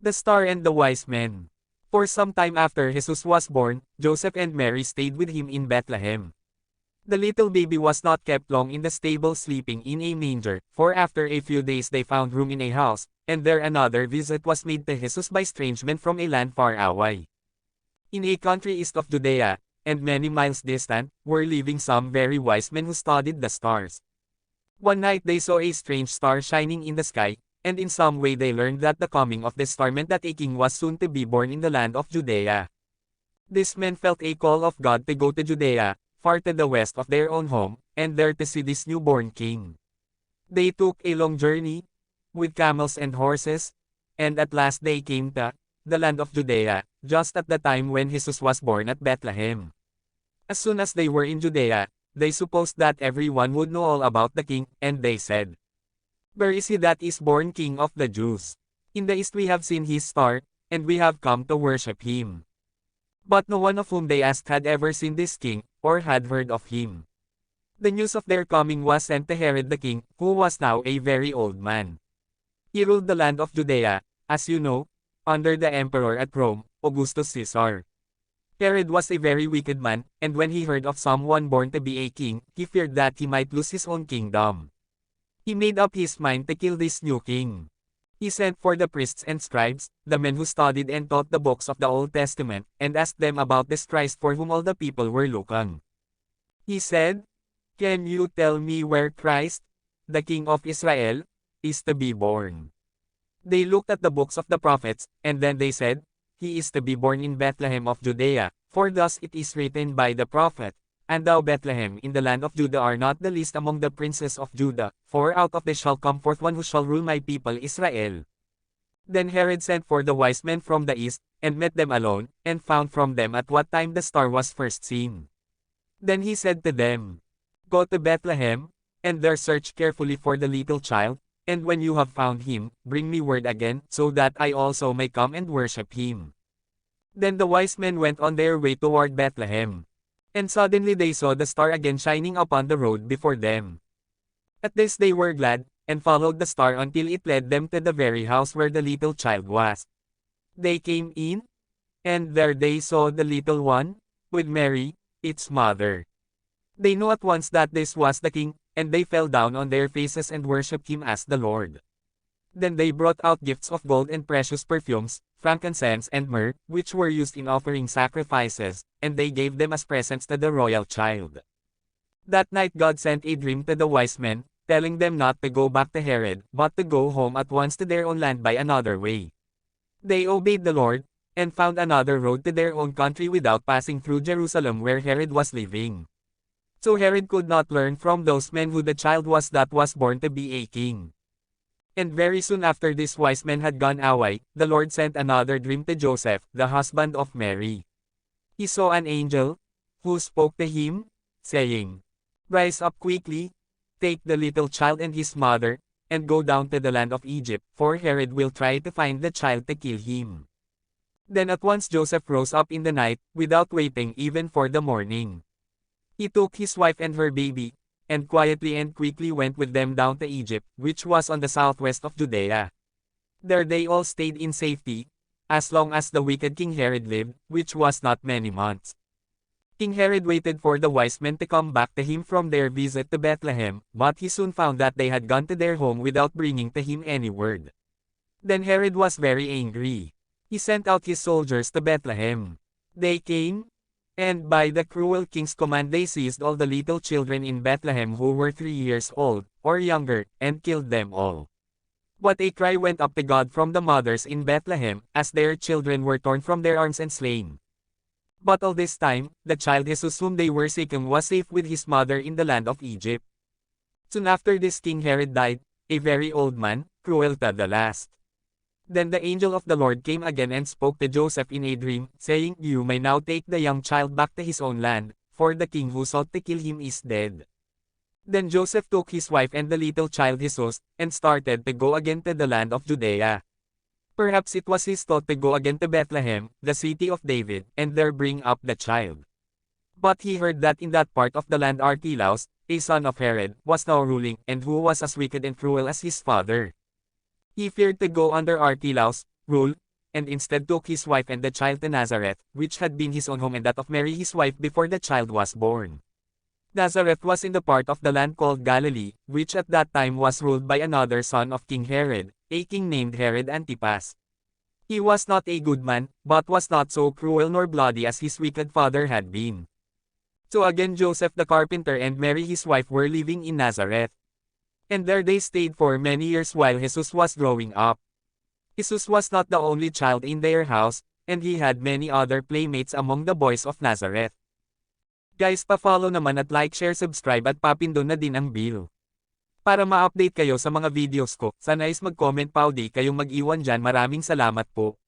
The Star and the Wise Men. For some time after Jesus was born, Joseph and Mary stayed with him in Bethlehem. The little baby was not kept long in the stable sleeping in a manger, for after a few days they found room in a house, and there another visit was made to Jesus by strange men from a land far away. In a country east of Judea, and many miles distant, were living some very wise men who studied the stars. One night they saw a strange star shining in the sky, and in some way they learned that the coming of this star meant that a king was soon to be born in the land of Judea. These men felt a call of God to go to Judea, far to the west of their own home, and there to see this newborn king. They took a long journey, with camels and horses, and at last they came to the land of Judea, just at the time when Jesus was born at Bethlehem. As soon as they were in Judea, they supposed that everyone would know all about the king, and they said, "Where is he that is born King of the Jews? In the east we have seen his star, and we have come to worship him." But no one of whom they asked had ever seen this king, or had heard of him. The news of their coming was sent to Herod the king, who was now a very old man. He ruled the land of Judea, as you know, under the emperor at Rome, Augustus Caesar. Herod was a very wicked man, and when he heard of someone born to be a king, he feared that he might lose his own kingdom. He made up his mind to kill this new king. He sent for the priests and scribes, the men who studied and taught the books of the Old Testament, and asked them about this Christ for whom all the people were looking. He said, "Can you tell me where Christ, the King of Israel, is to be born?" They looked at the books of the prophets, and then they said, "He is to be born in Bethlehem of Judea, for thus it is written by the prophet, 'And thou Bethlehem in the land of Judah are not the least among the princes of Judah, for out of thee shall come forth one who shall rule my people Israel.'" Then Herod sent for the wise men from the east, and met them alone, and found from them at what time the star was first seen. Then he said to them, "Go to Bethlehem, and there search carefully for the little child, and when you have found him, bring me word again, so that I also may come and worship him." Then the wise men went on their way toward Bethlehem. And suddenly they saw the star again shining upon the road before them. At this they were glad, and followed the star until it led them to the very house where the little child was. They came in, and there they saw the little one, with Mary, its mother. They knew at once that this was the king, and they fell down on their faces and worshipped him as the Lord. Then they brought out gifts of gold and precious perfumes, frankincense and myrrh, which were used in offering sacrifices, and they gave them as presents to the royal child. That night God sent a dream to the wise men, telling them not to go back to Herod, but to go home at once to their own land by another way. They obeyed the Lord, and found another road to their own country without passing through Jerusalem where Herod was living. So Herod could not learn from those men who the child was that was born to be a king. And very soon after these wise men had gone away, the Lord sent another dream to Joseph, the husband of Mary. He saw an angel, who spoke to him, saying, "Rise up quickly, take the little child and his mother, and go down to the land of Egypt, for Herod will try to find the child to kill him." Then at once Joseph rose up in the night, without waiting even for the morning. He took his wife and her baby, and quietly and quickly went with them down to Egypt, which was on the southwest of Judea. There they all stayed in safety, as long as the wicked King Herod lived, which was not many months. King Herod waited for the wise men to come back to him from their visit to Bethlehem, but he soon found that they had gone to their home without bringing to him any word. Then Herod was very angry. He sent out his soldiers to Bethlehem. They came, and by the cruel king's command they seized all the little children in Bethlehem who were 3 years old, or younger, and killed them all. What a cry went up to God from the mothers in Bethlehem, as their children were torn from their arms and slain. But all this time, the child Jesus whom they were seeking was safe with his mother in the land of Egypt. Soon after this King Herod died, a very old man, cruel to the last. Then the angel of the Lord came again and spoke to Joseph in a dream, saying, "You may now take the young child back to his own land, for the king who sought to kill him is dead." Then Joseph took his wife and the little child Jesus, and started to go again to the land of Judea. Perhaps it was his thought to go again to Bethlehem, the city of David, and there bring up the child. But he heard that in that part of the land Archelaus, a son of Herod, was now ruling, and who was as wicked and cruel as his father. He feared to go under Archelaus' rule, and instead took his wife and the child to Nazareth, which had been his own home and that of Mary his wife before the child was born. Nazareth was in the part of the land called Galilee, which at that time was ruled by another son of King Herod, a king named Herod Antipas. He was not a good man, but was not so cruel nor bloody as his wicked father had been. So again Joseph the carpenter and Mary his wife were living in Nazareth. And there they stayed for many years while Jesus was growing up. Jesus was not the only child in their house, and he had many other playmates among the boys of Nazareth. Guys, pa-follow naman at like, share, subscribe at papindon na din ang bell. Para ma-update kayo sa mga videos ko, sana is mag-comment pa o di kayong mag-iwan dyan. Maraming salamat po.